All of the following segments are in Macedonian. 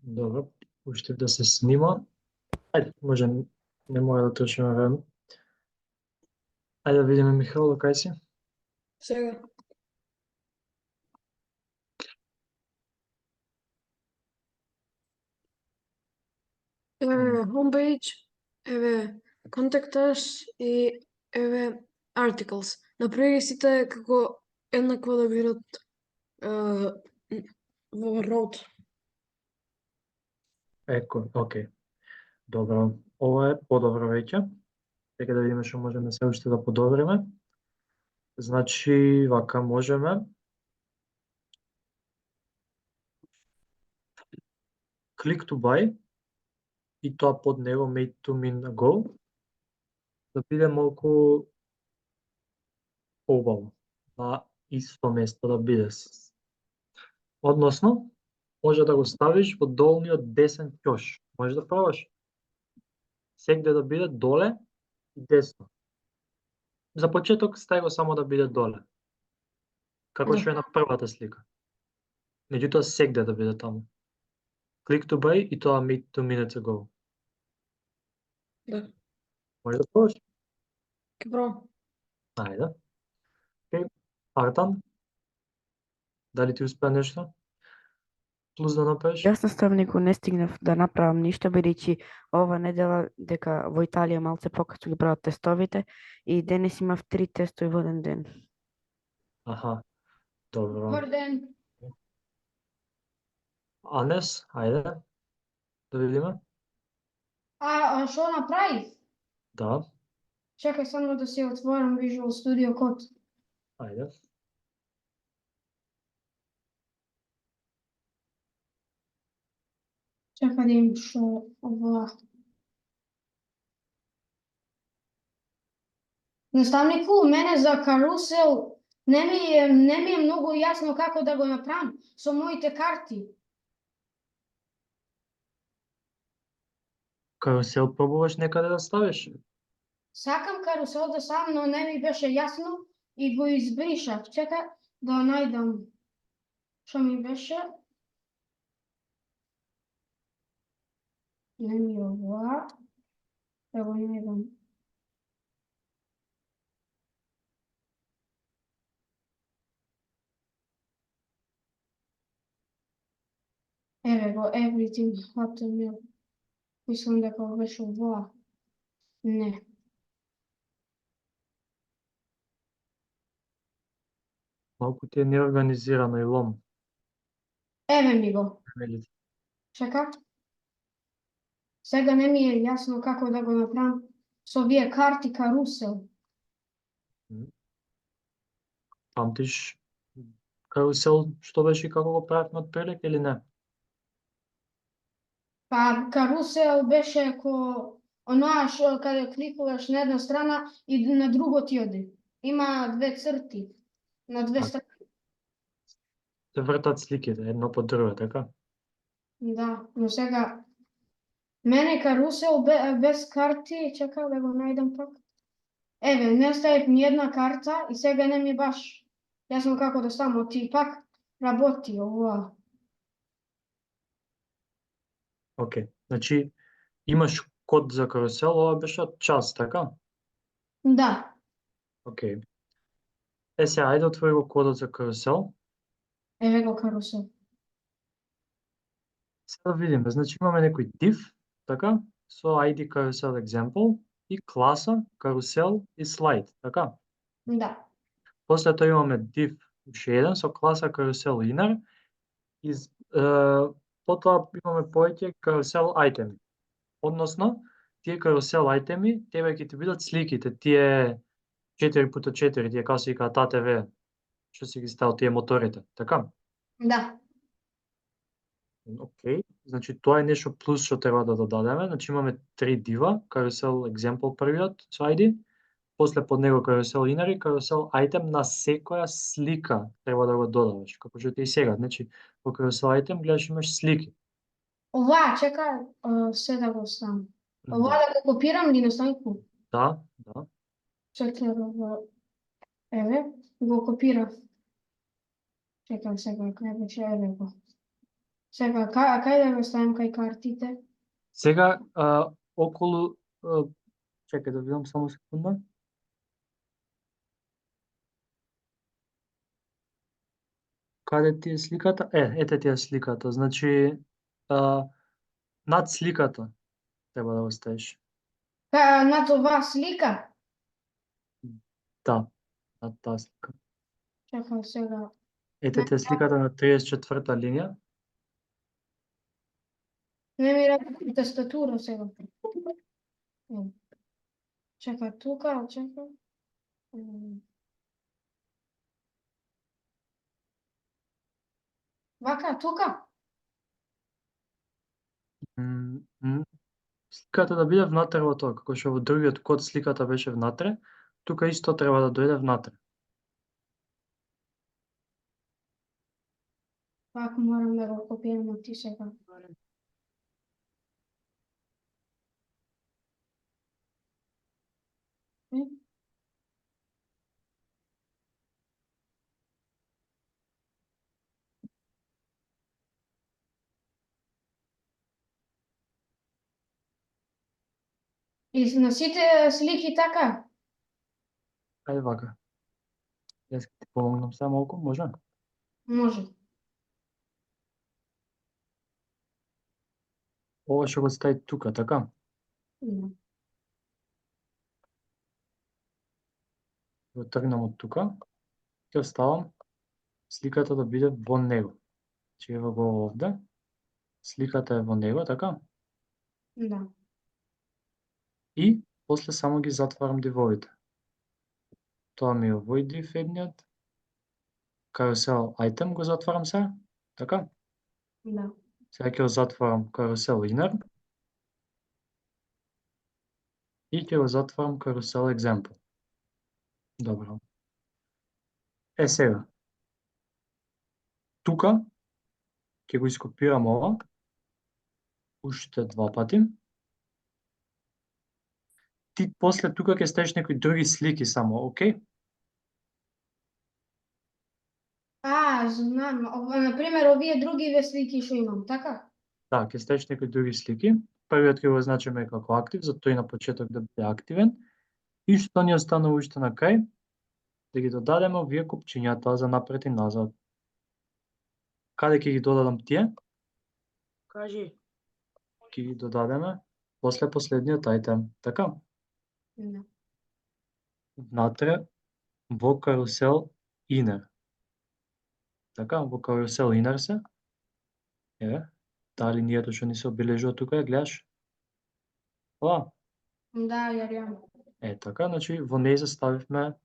Добро, пуштив да се снима. Ајде, може, не мора да трошиме време. Ајде да видиме Михаил, кај си? Сега. Еве homepage, еве contact us и еве articles. Направи ги сите како еднакво да бидат во road. Окей. Добро. Ова е подобро веќе. Дека да видиме што можеме се уште да подобриме. Значи, вака можеме click to buy и тоа под него made to min ago да биде малку побаво, на исто место да биде. Односно, може да го ставиш во долниот десен ќош. Може да пробаш. Сегде да биде доле и десно. За почеток стај го само да биде доле. Како што е на првата слика. Меѓутоа сегде да биде таму. Click to buy и тоа made 2 minutes ago. Да. Може да пробаш? Ке пробам. Ајде. Океј. Артан? Дали ти успеа нешто? Плюс да направиш? Јас наставнику не стигнав да направам ништо, бидејќи ова недела дека во Италија малце покачу ги прават тестовите и денес имав 3 тестови во еден ден. Аха. Добро. Добар ден. Анес, ајде. Да видиме. А што направив? Да. Чекај само да си отворам Visual Studio Code. Ајде. Чекај да им што ова. Наставнику, мене за карусел не ми е многу јасно како да го направам со моите карти. Карусел пробуваш некаде да ставиш? Сакам карусел да ставам, но не ми беше јасно и го избришав. Чекај да најдам што ми беше. Не ми е ова. Да го најдам. Еве го, everything HTML. Мислам дека беше ова. Не. Малку ти е неорганизирано и лом. Еве ми го. Велите. Чека. Сега не ми е јасно како да го направам со овие карти карусел. Памтиш карусел што беше и како го правевме од прилик или не? Па карусел беше оноа што каде кликуваш на една страна и на друго ти оди. Има две црти на две страни. Се вртат сликите едно по друго, така? Да, но сега мене карусел без карти, чекам да го најдам пак. Еве, не ставив ни една карта и сега не ми баш јасно како да ставам, ти пак работи ова. Океј. Значи, имаш код за карусел, ова беше од час, така? Да. Океј. Се, ајде отвори го кодот за карусел. Еве го карусел. Сега да видиме, значи имаме некој div, така, со ID carousel example и класа carousel и slide, така? Да. После тоа имаме div уште еден со класа carousel inner и потоа имаме повеќе carousel айтеми. Односно, тие carousel айтеми тебе ќе ти бидат сликите, тие 4x4, тие како се викаат ATV, што си ги ставил тие моторите, така? Да. Океј, значи тоа е нешто плюс што треба да додадеме. Значи имаме 3 дива, carousel example првиот со ID, после под него carousel inner и carousel item на секоја слика треба да го додаваш, како што ти и сега. Значи во carousel item гледаш имаш слики. Ова, чека, се да го ставам. Ова Да, да го копирам ли наставнику? да. Чекай да го... Еве, го копирав. Чекам сега, кај беше, еве го. Сега, кај да го ставим кај картите? Сега, околу, чекај да видам само секунда. Каде ти е сликата? Ете ти е сликата. Значи, над сликата треба да го ставиш. Над оваа слика? Да, над таа слика. Чекај сега. Ете ти е сликата на 34-та линија. Не ми работи тастатура сега. Чекај тука, чекај. Вака, тука? Сликата да биде внатре во тоа, како што во другиот код сликата беше внатре, тука исто треба да дојде внатре. Пак морам да го копирам од ти сега. И на сите слики така? Ајде вака. Јас ќе ти помогнам само малку, може? Може. Ова што го стави тука, така? Да. Го тргнам од тука, ќе оставам сликата да биде во него. Значи ево го овде, сликата е во него, така? Да. И после само ги затварам дивовите. Тоа ми е овој див едниот. Carousel item го затварам сега, така? Да. Сега ќе го затварам Carousel inner. И ќе го затварам Carousel example. Добро. Сега. Тука ќе го ископирам ова. Уште 2 пати. Ти после тука ќе ставиш некои други слики само, окей? Знам. Например, овие други слики што имам, така? Да, ќе ставиш некои други слики. Првиот ќе го означиме како актив, затоа и на почеток да биде активен. И што ни останува уште на крај? Да ги додадеме овие купчињата за напред и назад. Каде ќе ги додадам тие? Кажи. Ќе ги додадеме после последниот ајтем, така? Да. Внатре во Carousel inner. Така, во Carousel inner се. Еве, таа линијата што ни се обележува тука, ја гледаш? Ова? Да, јарјам. Така, значи во неја ставивме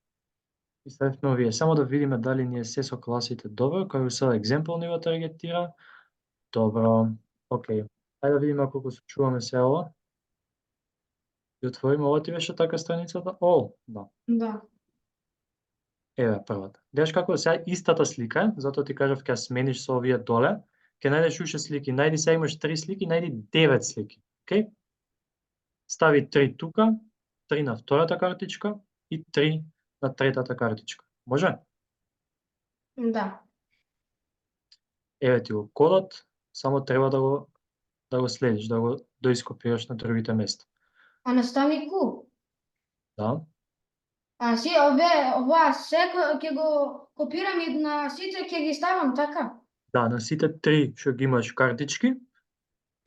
овие. Само да видиме дали ни е се со класите добро. Carousel example ни го таргетира. Добро, окей. Ајде да видиме колку се чуваме се ова. И отвориме, ова ти беше така страницата? Да. Да. Еве првата. Гледаш како сега истата слика е, затоа ти кажав ќе смениш со овие доле, ќе најдеш уште слики. Најди сега имаш 3 слики, најди 9 слики. Окей? Стави 3 тука, 3 на втората картичка и 3 на третата картичка. Може? Да. Еве ти го кодот, само треба да го следиш, да го доископираш на другите места. А наставнику? Да. Ова секој ќе го копирам и на сите ќе ги ставам, така? Да, на сите 3 што ги имаш картички,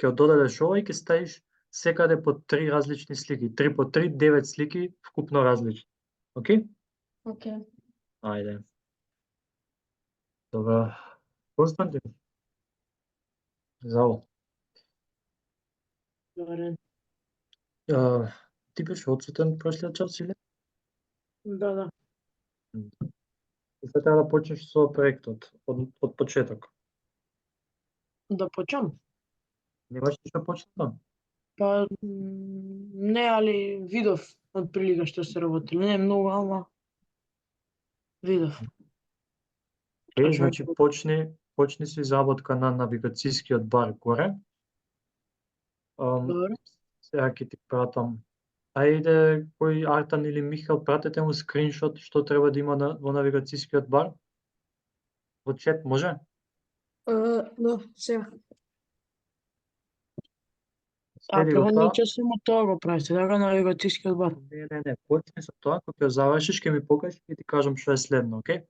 ќе додадеш ова и ќе ставиш секаде по 3 различни слики. 3 по 3, 9 слики вкупно различни. Окей? Окей. Ајде. Добро. Константин. Зао. Добре. Ти беше одсутен прошлиот час или? Да. И сега треба да почнеш со проектот од почеток. Да почнам? Немаш ништо почнато? Па не, али видов од прилика што се работи. Не многу, ама видов. Значи почни со изработка на навигацијскиот бар горе. Добро. Сега ќе ти пратам. Ајде, кој Артан или Михал, пратете му скриншот што треба да има во навигацијскиот бар. Во чет може? Да, сега. А Следи го прво тоа. ќе само тоа го правите, така на регатискиот бар. Не. Почни со тоа, кога ќе завршиш, ќе ми покажеш и ќе ти кажам што е следно, окей?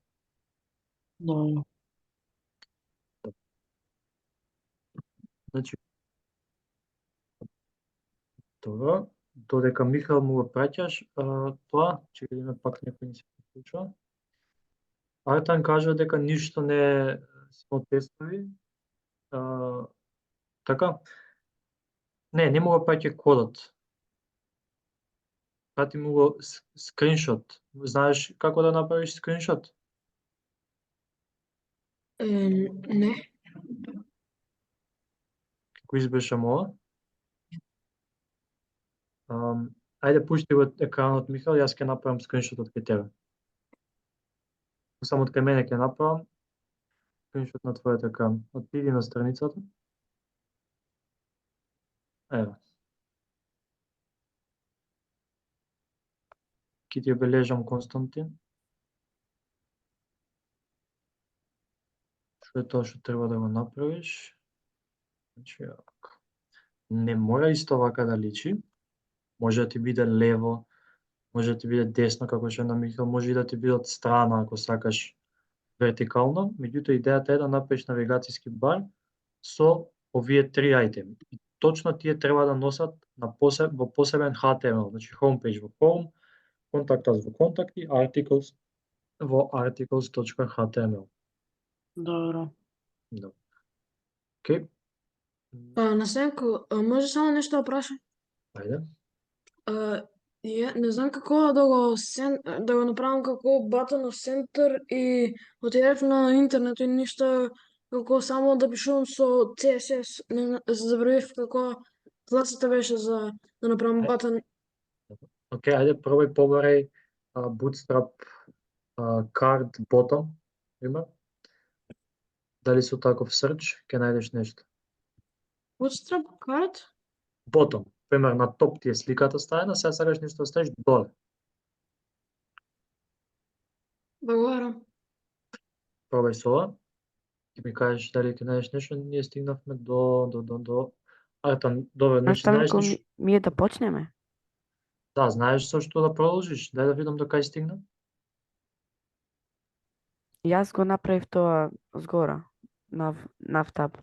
Добро. Значи, добро, додека Михаел му го праќаш, тоа, ќе видиме пак некој ни се приклучува. Артан кажа дека ништо не е само тестови. Така? Не му го праќа кодот. Прати му го скриншот. Знаеш како да направиш скриншот? Не. Како избешам ова? Ајде пушти го екранот, Михаел, јас ќе направам скриншотот кај тебе. Само од кај мене ќе направам скриншот на твојот екран. Отиди на страницата. Ево. Ќе ти обележам Константин. Што е тоа што треба да го направиш? Значи, не мора исто вака да личи. Може да ти биде лево, може да ти биде десно, како што е на Михаел, може и да ти биде од страна, ако сакаш вертикално. Меѓутоа, идејата е да направиш навигацијски бар со овие три ајтеми. И точно тие треба да носат во посебен HTML, значи homepage во home, contact us во контакти, articles во articles.html. Добро. Да. Океј. Насенко, може само нешто да прашам? Ајде. Не знам како да го направам како button of center и отидев на интернет и ништо како само да пишувам со CSS, не забравив како класата беше за да направам button. Океј, ајде пробај побарај Bootstrap card bottom, има. Дали со таков search ќе најдеш нешто. Bootstrap card? Bottom, пример на топ ти е сликата ставена, сега сакаш нешто да ставиш доле. Благодарам. Пробај со ова. Ќе ми кажеш дали ќе најдеш нешто, ние стигнавме до Артан, добро, значи знаеш Наставнико нешто. ми е да почнеме. Да, знаеш со што да продолжиш. Дај да видам до кај стигна. Јас го направив тоа згора, нав таб.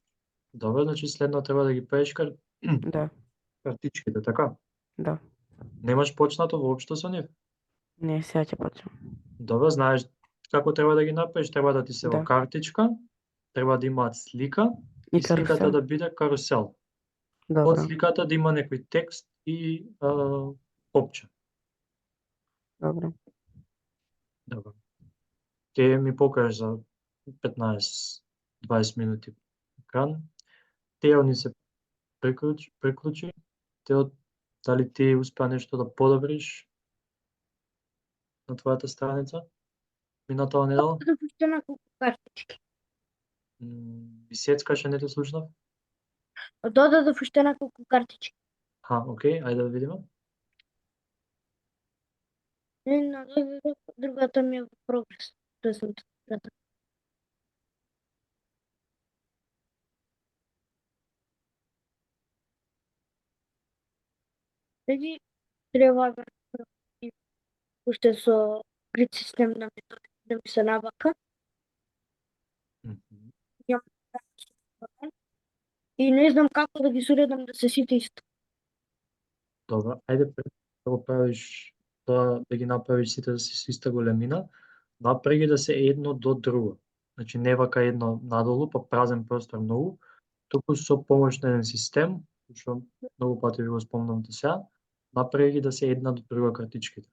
Добро, значи следно треба да ги правиш Да, картичките, така? да. Немаш почнато воопшто со нив? Не, сега ќе почнем. Добро, знаеш како треба да ги направиш, треба да ти се во Да. картичка, треба да имаат слика И и сликата карусел. да биде карусел. Под Добро, сликата да има некој текст и копче. добро. Добро. Ќе ми покажеш за 15-20 минути екран. Тео ни се приклучи. Тео, дали ти успеа нешто да подобриш на твојата страница минатава недела? Да пуште неколку картички. И сецкаше, не те слушнав? Додадов уште неколку картички. Окей, ајде да видиме. Една додадов, другата ми е во прогрес. Тоа сум трета. Сега треба да направам уште со grid систем да ми се навака. И не знам како да ги соредам да се сите исто. Добро, ајде пред да го правиш тоа, да ги направиш сите да се со иста големина, направи ги да се едно до друго. Значи не вака едно надолу, па празен простор многу, туку со помош на еден систем, што многу пати ви го спомнам до сега, направи ги да се една до друга картичките.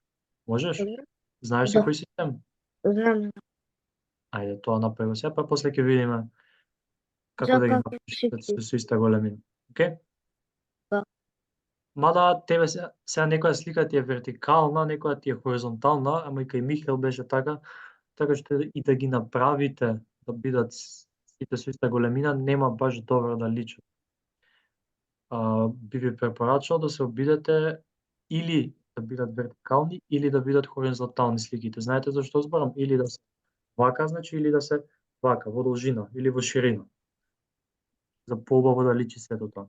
Можеш? Добро. Знаеш Да. за кој систем? Знам. Ајде, тоа направи го сега, па после ќе видиме како За да ги како направиш се да се со иста големина. Океј? Да. Мада тебе сега некоја слика ти е вертикална, некоја ти е хоризонтална, ама и кај Михаел беше така што и да ги направите да бидат сите со иста големина, нема баш добро да личат. Би ви препорачал да се обидете или да бидат вертикални, или да бидат хоризонтални сликите. Знаете зашто зборам? Или да се вака, значи, или да се вака, во должина, или во ширина. За поубаво да личи сето тоа.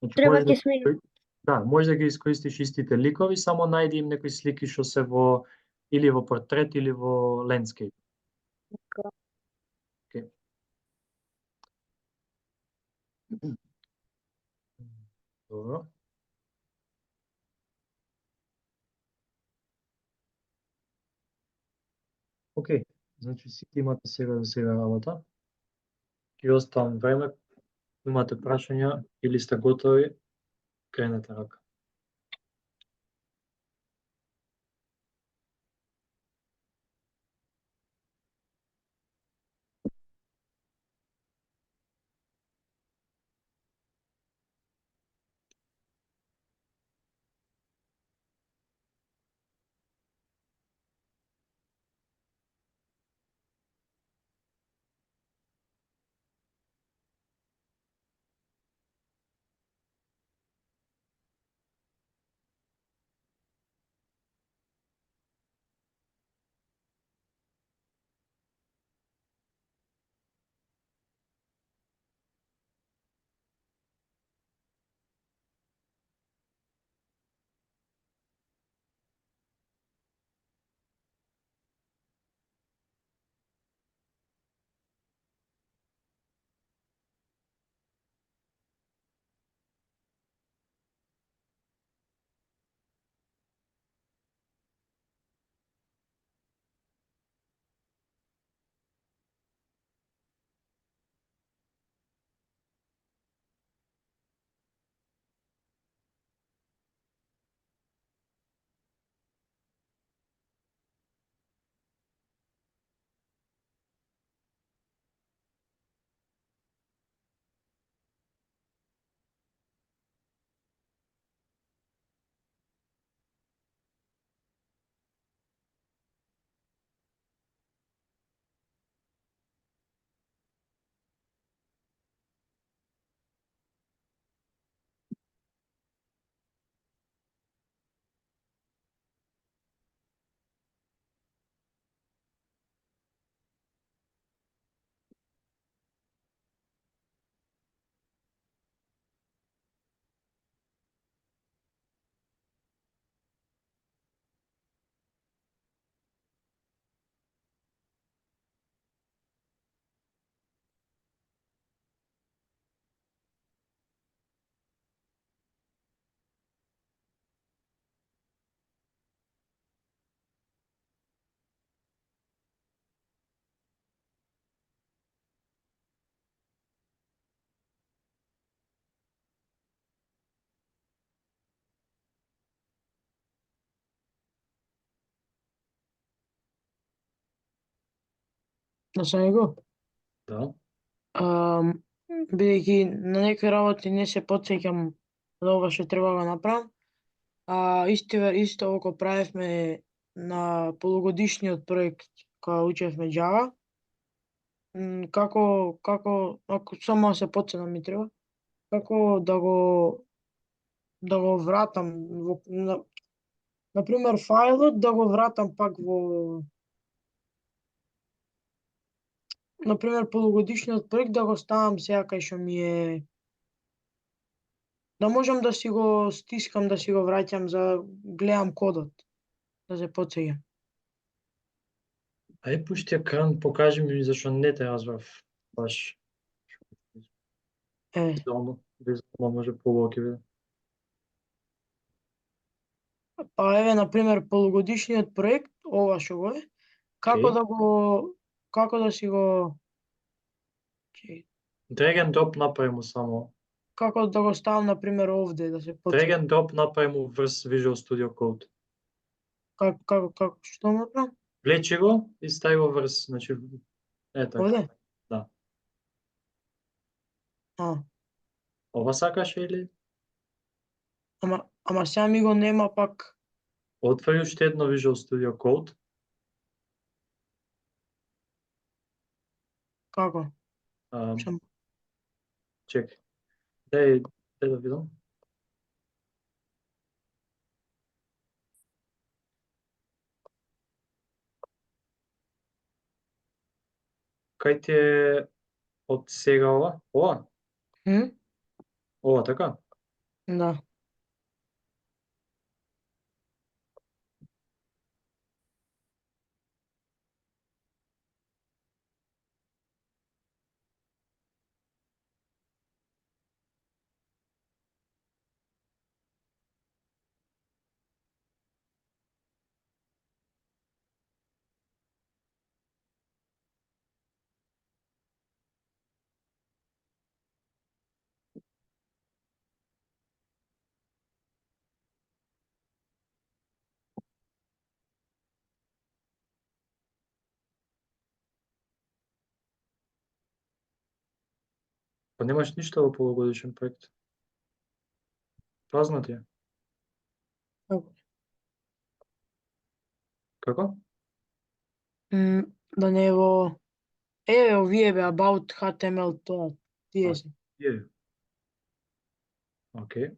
Значи Треба може да ќе сменам. да, може да ги искористиш истите ликови, само најди им некои слики што се во или во портрет или во лендскейп. Океј. Добро. Океј, значи сите имате сега за сега работа. Ќе оставам време, имате прашања или сте готови, кренете рака. Да се него. Да. Бидејќи на некои работи не се потсеќам за ова што треба да го направам, исто го правевме на полугодишниот проект кога учевме Java. Ако само да се потсетам ми треба, како да го вратам на пример фајлот да го вратам пак во на пример полугодишниот проект да го ставам сега кај што ми е да можам да си го стискам, да си го враќам за гледам кодот, да се потсеќам. Ај пушти екран, покажи ми зашто не те разбрав баш. Е, Визуално може побољно ќе биде. па еве на пример полугодишниот проект, ова што го е, како Океј. како да си го чеј, Drag and drop направи му само. како да го ставам на пример овде да се Drag потсеќам. and drop направи му врз Visual Studio Code. Како што направам? Влечи го и стави го врз, значи е така. Овде? Да. А, Ова сакаш или? ама сега ми го нема пак. Отвори уште едно Visual Studio Code. Како? Um, Сам чекај. Дај да видам. Кај ти е од сега ова? Ова? М? Ова така? Да. Па немаш ништо во полугодишен проект. Празно ти е. Како? Како? Да не е во... овие бе, about HTML, тоа. Тие се. Е. Океј.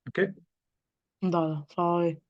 Океј. Да, фала ви.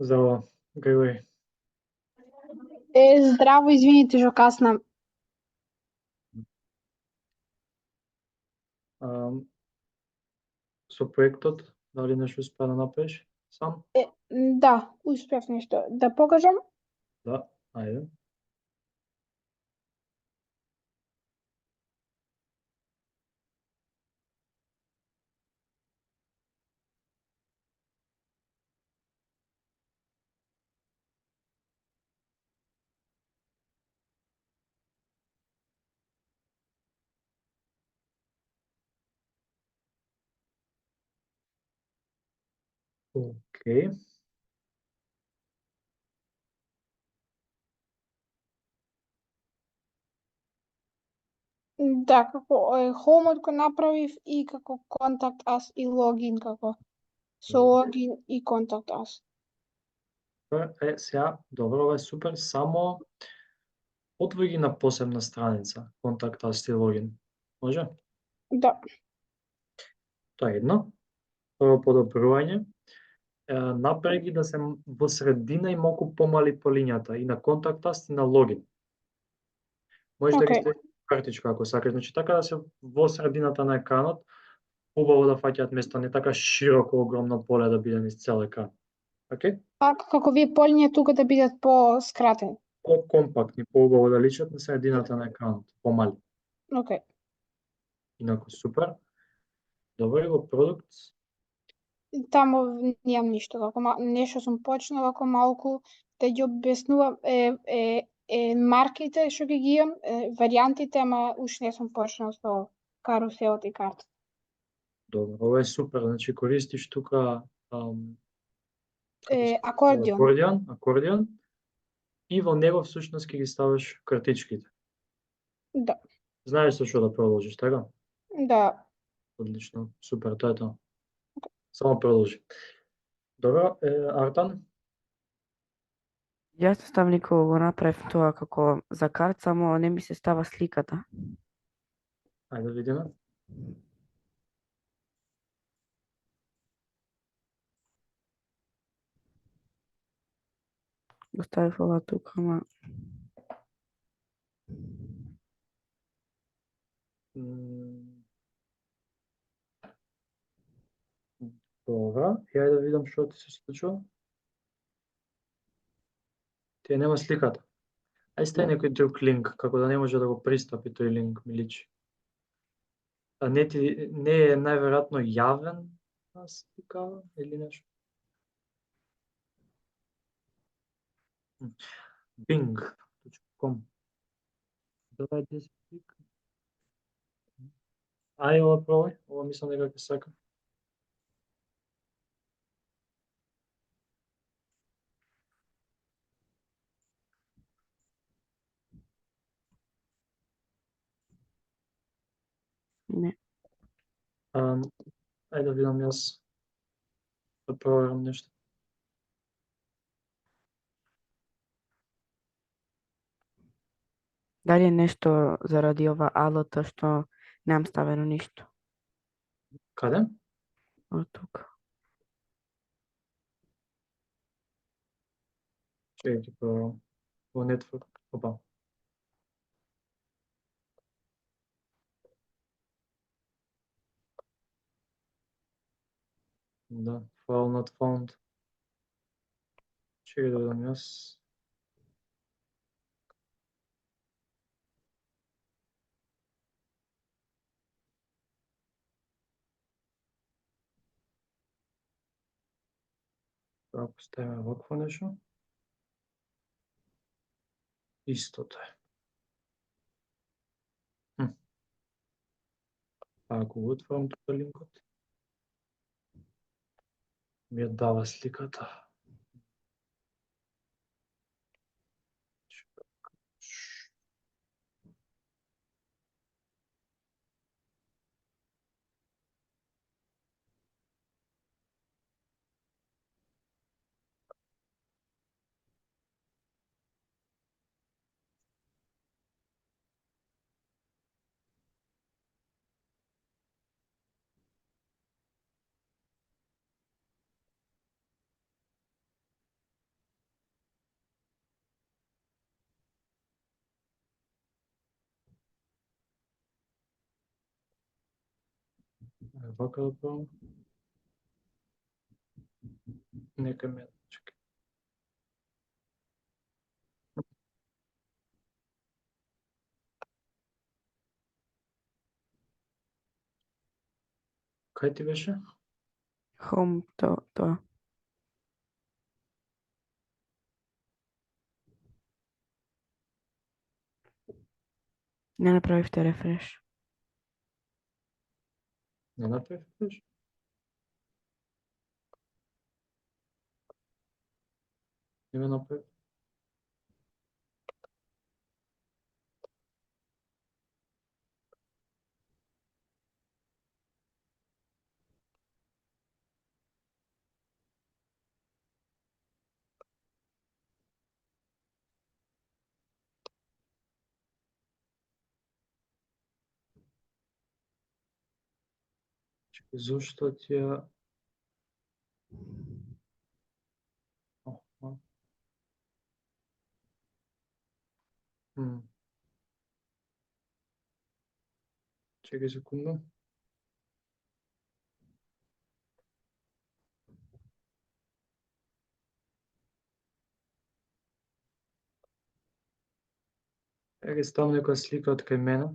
Здраво, Григори. Здраво, извините, што каснам. Ам, со проектот, дали нешто успеа да направиш сам? Да, успев нешто да покажам. Да, ајде. Океј. Да, како Home го направив и како Contact Us и логин како со Добро. логин и Contact Us. Сега, добро, ова е супер, само отвори ги на посебна страница, контакт us и логин. Може? Да, Тоа е едно. Прво подобрување. Направи ги да се во средина и малку помали по линијата, и на контакт us и на логин. Може да ги окей. ставиш картичка ако сакаш, значи така да се во средината на екранот, убаво да фаќаат место, не така широко огромно поле да биде низ цел екран. Океј? А како вие полиња тука да бидат по-скратени. По-компактни, поубаво да личат на средината на екранот, помали. Окей. Инаку супер. Добро, во продукт, Таму немам ништо, како нешто сум почнала како малку да ги објаснувам марките што ги имам, варијантите, ама уште не сум почнал со каруселот и карта. добро, ова е супер, значи користиш тука Акордион. акордион и во него всушност ќе ги ставиш картичките. Да, Знаеш со што да продолжиш, така? да. Одлично, супер, тоа е тоа. Само продолжи. Добро, Артан, Јас наставнико го направив тоа како за карт, само не ми се става сликата. ајде да видиме. Го ставив ова тука, ама М, Добро, и ајде да видам што ти се случува. Тие нема сликата. Ај стај некој друг линк, како да не може да го пристапи тој линк, ми личи. А не е најверојатно јавен слика или нешто? Bing.com. Дава 10 слика. Ај, ова пробај, ова мислам дека ќе сака. не. Ајде да видам јас да проверам нешто. Дали е нешто заради ова алото што немам ставено ништо? Каде? Од тука. Чекај ќе проверам. Во network. Опа. Да, file not found. Чекај да видам јас. Ако ставиме вакво нешто. Истото е. Ако го отворам тука линкот, ми ја дава сликата. Вака да правам. Нека ме чекай. Кај ти беше? Home, тоа. Не направивте рефреш. Не направив беше? Не ме направив. Чекай, зошто ти ја... Аха. Чекай секунда. Еге ставам некоја слика од кај мене.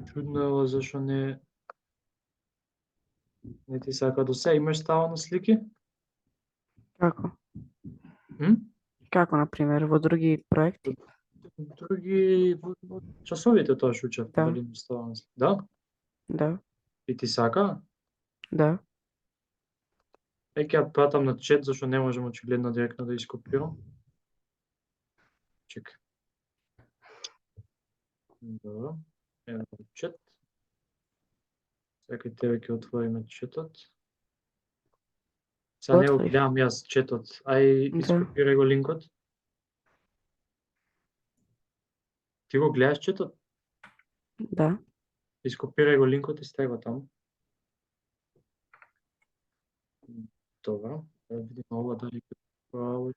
Чудно е ова зашо не ти сака до сега. Имаш ставано слики? Како? М? Како, например, во други проекти? Други во часовите тоа што учев, Да. дали имаш ставано слики? Да? Да, И ти сака? да. Ќе ја пратам на чет, зашо не можам очигледно директно да ископирам. Чекай. Добро. Ево чет. Сега тебе ќе отвориме четот. Сега не го Отворив. гледам јас четот. Ај, Да. ископирај го линкот. Ти го гледаш четот? Да. Ископирај го линкот и стави го таму. Добро. Да видим ова дали ќе право.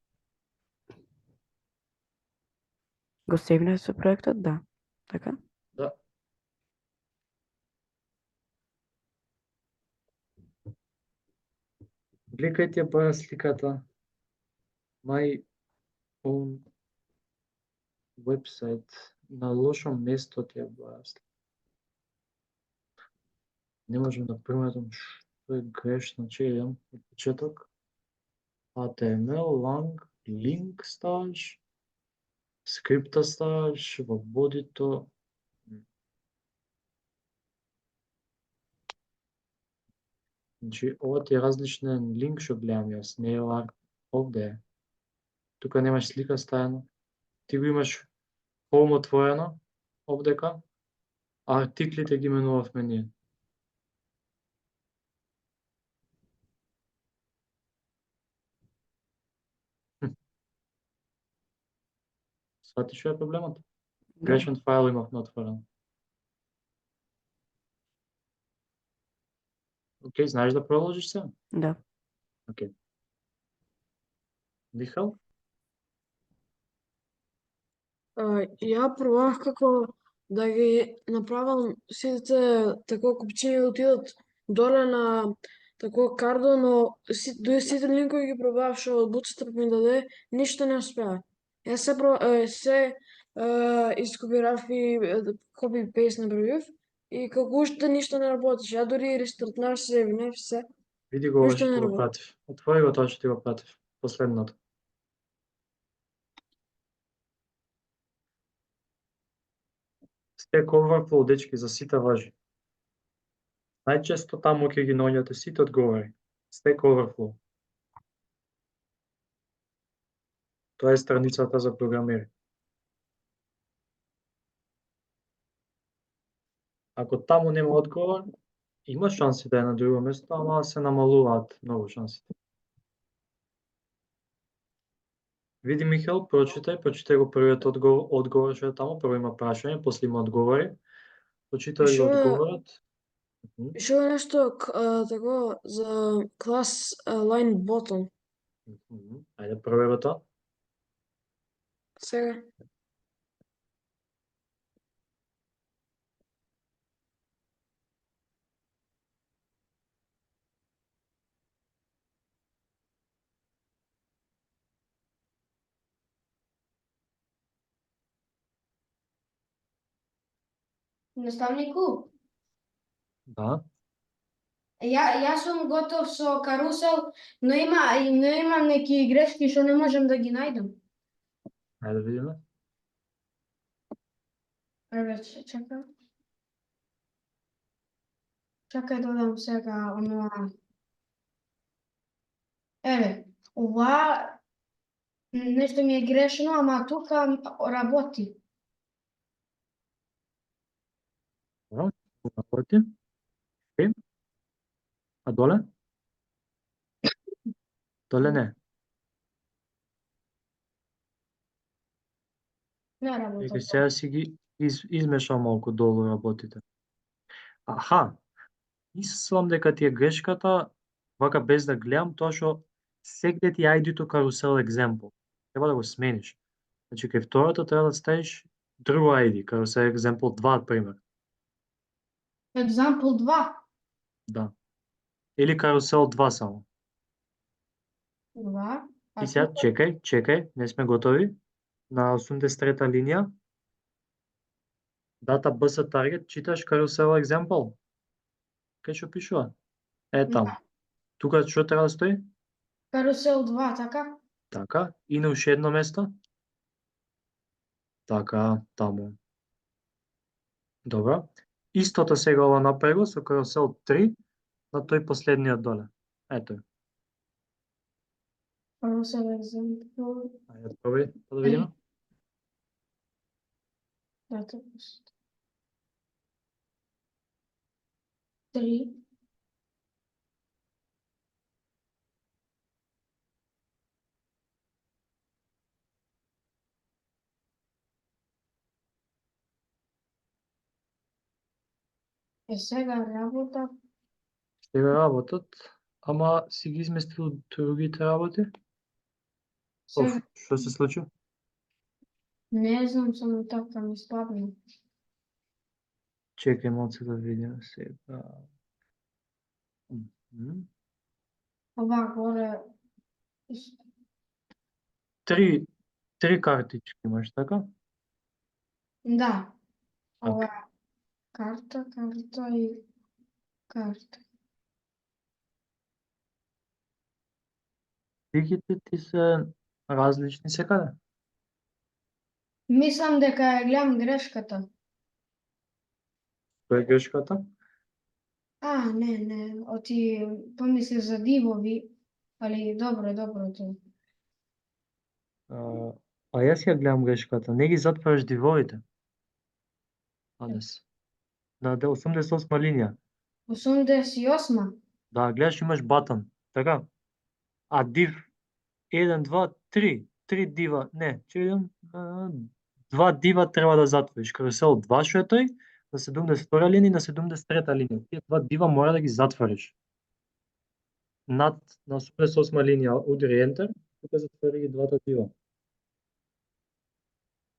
Го сейвнав со проектот, да. Така? Да. Гледај ти ја бара сликата. My own website. На лошо место ти ја бара сликата. Не можам да приметам што е грешно, че идам од почеток. HTML, lang, link ставаш, скрипта ставаш, во бодито. Значи, ова ти е различен линк што гледам јас, не е ова овде е. Тука немаш слика ставено. Ти го имаш home отворено, овдека, а артиклите ги менувавме ние. Свати што е проблемот? Да. Грешен файл имавме отворен. Океј, знаеш да продолжиш се? Да. Океј. Михал? Ја пробав како да ги направам сите тако купчиња да отидат доле на тако кардо, но сите линкови ги пробав што Bootstrap ми даде, ништо не успеа. Јас се ископирав и copy paste направив и како уште ништо не работеше. Ја дури рестартнав се, не се. Види го ова Ништо што не ти го работи. пратив. Отвори го тоа што ти го пратив. Последното. Stack Overflow, дечки, за сите важи. Најчесто таму ќе ги наоѓате сите одговори. Stack Overflow. Тоа е страницата за програмери. Ако таму нема одговор, има шанси да е на друго место, ама се намалуваат многу шансите. Види, Михаил, прочитай го првиот одговор што е таму. Прво има прашање, после има одговори. Прочитај го Пишува- одговорот. Мгм, Пишува нешто тако за клас line button. мгм. Ајде, проверо тоа. Сега. Наставнику, Да. јас сум готов со карусел, но имам неки грешки што не можам да ги најдам. Ајде да видиме. Еве, чекај. Чакај да додам сега онова. Еве, ова нешто ми е грешно, ама тука работи. Добро, работи. Окей. А доле? Доле не. Не работи. Чекај, сега си ги измешал малку долу работите. Аха, мислам дека ти е грешката, вака без да гледам, тоа што сегде ти ID-то карусел example. Треба да го смениш. Значи, кај втората треба да ставиш друго ID, карусел example 2, пример. Example 2. Да. Или карусел 2 само. 2. И сега, чекај, не сме готови. На 83-та линија, дата BS target, читаш карусел example? Кај што пишува? Е таму. Тука што треба да стои? Карусел 2, така? Така, и на уште едно место. Така, таму. Добро. Истото сега ова направи со карусел 3 на тој последниот доле. Ето. е. Карусел example. Ајде пробај, па да видиме. Дата 3. Е, сега работа. Сега работат, ама си ги изместил другите работи. Оф, Сега што се случи? не знам, само така ми спадна. Чекај малце да видиме сега. Мгм. Ова горе. Три картички имаш, така? Да. Така. Ова карта и карта. Сликите ти се различни секаде. Мислам дека ја гледам грешката. Која е грешката? Не. Оти помисли за дивови, али добро, тоа. А јас ја гледам грешката. Не ги затвараш дивовите. Анес. На 88 линија. 88. Да, гледаш имаш батон. Така? А див 1, 2, 3. 3 дива. Не, чекам. 2 дива треба да затвориш. Карусел 2 што е тој, на 72 линија и на 73 линија. Тие 2 дива мора да ги затвориш. На 88 линија удари ентер, тука затвори ги двата дива.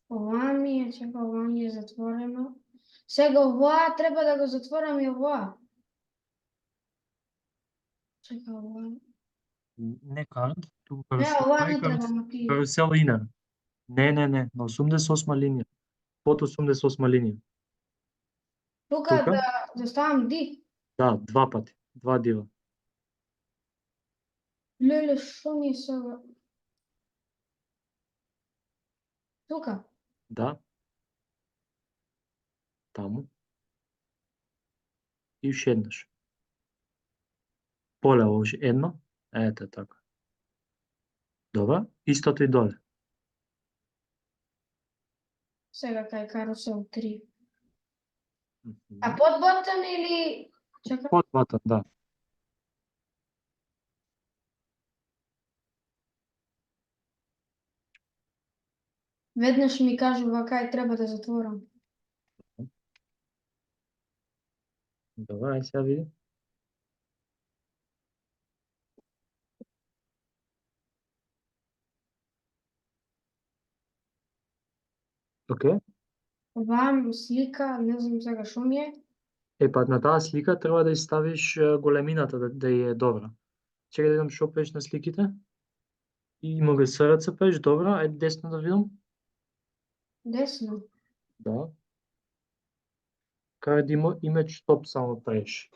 Ова ми е затворено. Сега ова треба да го затворам и ова. Чека, ова. Не current, туку Не, карусел ова 2 не и треба, ма ти. карусел inner. Не, на 88 линија. Под 88 линија. Тука Тука? да ставам див. Да, два пати. Два дива. Леле, шо ми е сега? Тука. Да. Таму. И уште еднаш. Полево уште едно. Ете така. Добро, истото и доле. Сега кај карусел 3. Мгм. А под ботан или... Чека. Под батон, да. Веднаш ми кажува кај треба да затворам. Добро, ај сега види. Океј. Оваа слика, не знам сега што ми е. Па на таа слика треба да ја ставиш големината да ја е добра. Чекај да видам што пееш на сликите. И има го СРЦ пееш, добро, ајде десно да видам. Десно. Да. Кај да има имидж топ само пееш.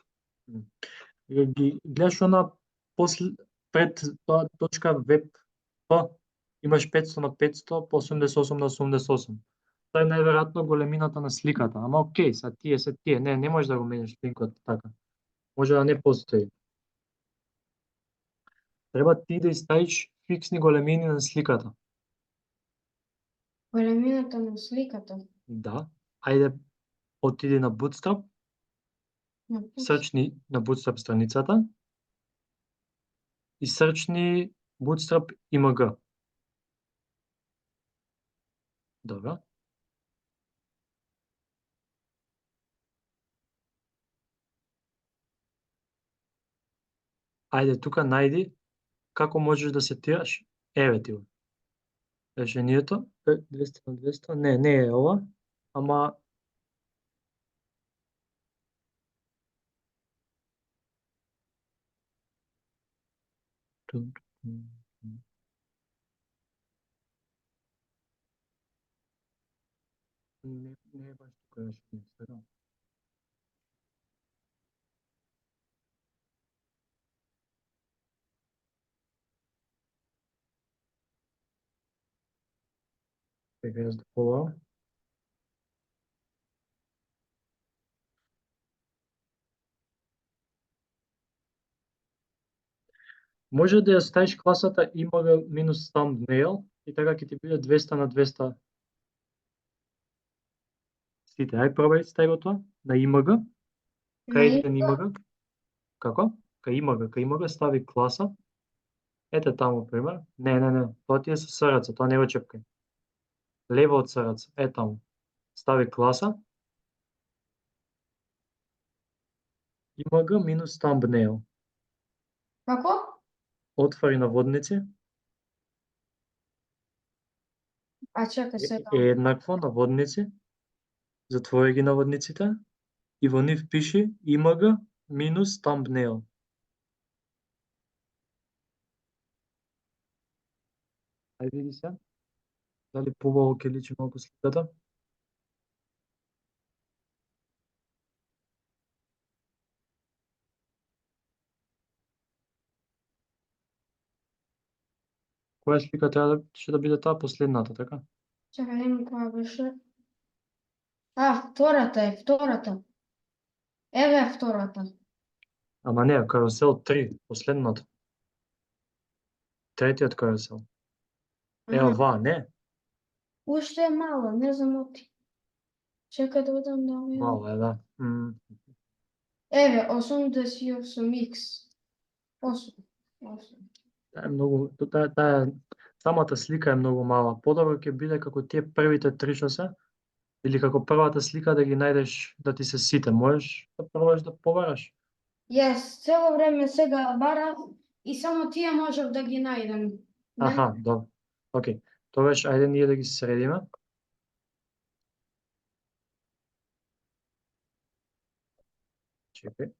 Ги гледаш она пред тоа точка веб П, имаш 500 на 500 по 88 на 88. Тоа е најверојатно големината на сликата, ама окей, са тие, не можеш да го мениш линкот така. Може да не постои. Треба ти да ставиш фиксни големини на сликата. Големината на сликата. Да. Ајде, отиди на Bootstrap, На пус. срчни на Bootstrap страницата и срчни Bootstrap img. Добро. Ајде тука најди како можеш да сетираш. Еве ти го. Решението 200 на 200. Не е ова, ама не е баш тука решението, сега. Сега јас да пробам. Може да ја ставиш класата img минус thumbnail и така ќе ти биде 200 на 200. Сите, ај пробај стави го тоа на img. На Кај е името, img? Како? Кај img стави класа. Ете таму пример. Не, тоа ти е со СРЦ, тоа не го чепкај. Лево од СРЦ, таму. Стави класа img минус thumbnail. како? Отвори наводници. А чекај сега. Е еднакво наводници. Затвори ги наводниците и во нив пиши img минус thumbnail. Ајде види се. Дали побаво ќе личи малку сликата? Која слика треба да биде таа последната, така? Чекај, нема која беше. Втората. Еве е втората. Ама не, карусел 3, последното. Третиот карусел. Аха, Ова, не? уште е мало, не знам оти. Чекај да видам да видам. Мало е, да. Еве, 88x. 8. Таа е многу, таа самата слика е многу мала. Подобро ќе биде како тие првите три што се, или како првата слика да ги најдеш да ти се сите. Можеш да пробаш да побараш. Јас цело време сега барав и само тие можев да ги најдем. Не? Аха, добро. Океј. Тогаш ајде ние да ги средиме. Чекај.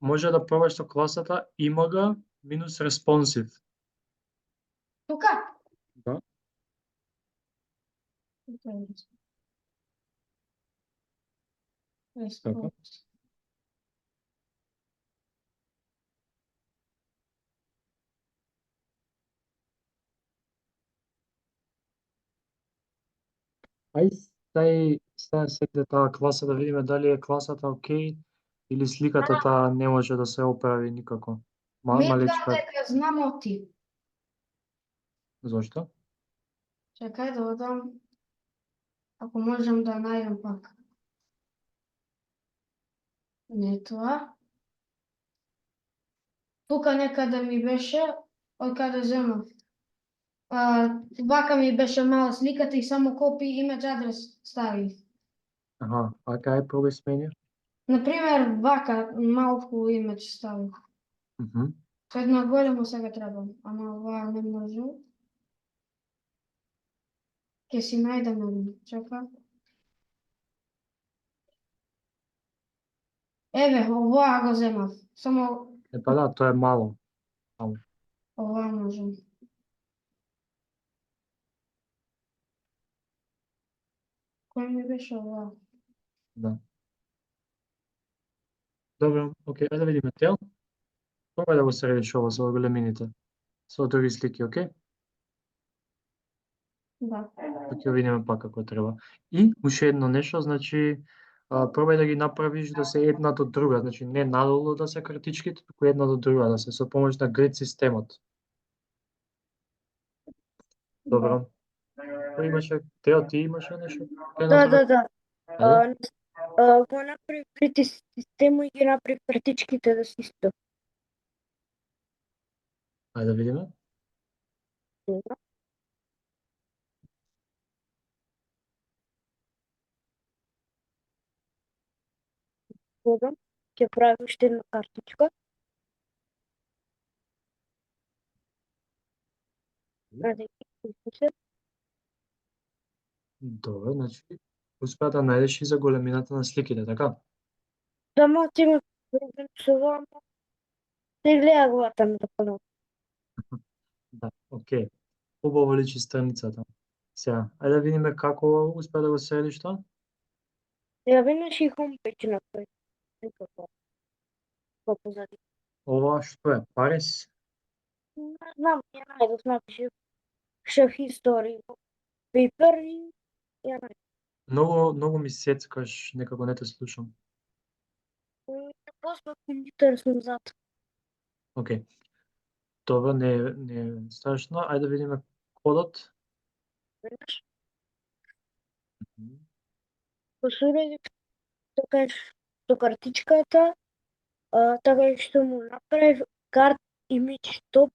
Може да пробаш со класата img минус responsive. Тука? Да. Како? Ај сега таа класа да видиме дали е класата окей или сликата таа не може да се оправи никако. Мислам Малечка. дека знам оти. Зошто? Чекај да одам. Ако можам да најдам пак. Не тоа. Тука некаде ми беше, од каде земав. Вака ми беше мала сликата и само копи имидж адрес ставив. Аха, а кај пробај смени? Например, вака малку имидж ставив. Мгм. Со едно големо сега треба, ама ова не може. Ќе си најдам едно, чека. Еве, ова го земав. Само Па да, тоа е мало. ова можам. Кој ми беше ова? Да. Добро, окей, ајде да видиме Тео. Пробај да го средиш ова со големините. Со други слики, окей? Да. Па ќе видиме пак како треба. И уште едно нешто, значи пробај да ги направиш да се една до друга, значи не надолу да се кратичките, туку една до друга да се со помош на грид системот. Добро. Кој имаше? Тео, ти имаше нешто? Кај Да, направи? да. Ајде. Го направи прити систему и ги направи вратичките да се исто. Ајде да видиме. Додам, ќе прави уште една картичка. Ајде, се. Добро, значи успеа да најдеш и за големината на сликите, така? Да мојот има проблем со ова, ама се гледа главата ми да понов. Да, окей. Убаво личи страницата. Сега, ајде да видиме како успеа да го средиш тоа. Ја веднаш и homepage направи. Некако. По позади. Ова што е? Парис? Не знам, ја најдов, напишав шеф истории, пейпер и ја најдов. Многу ми сецкаш, некако не те слушам. Не познав компјутер сум зад. Окей. Добро, не е страшно. Ајде да видиме кодот. Веднаш. Го суредив така со картичката, така што му направив карт image top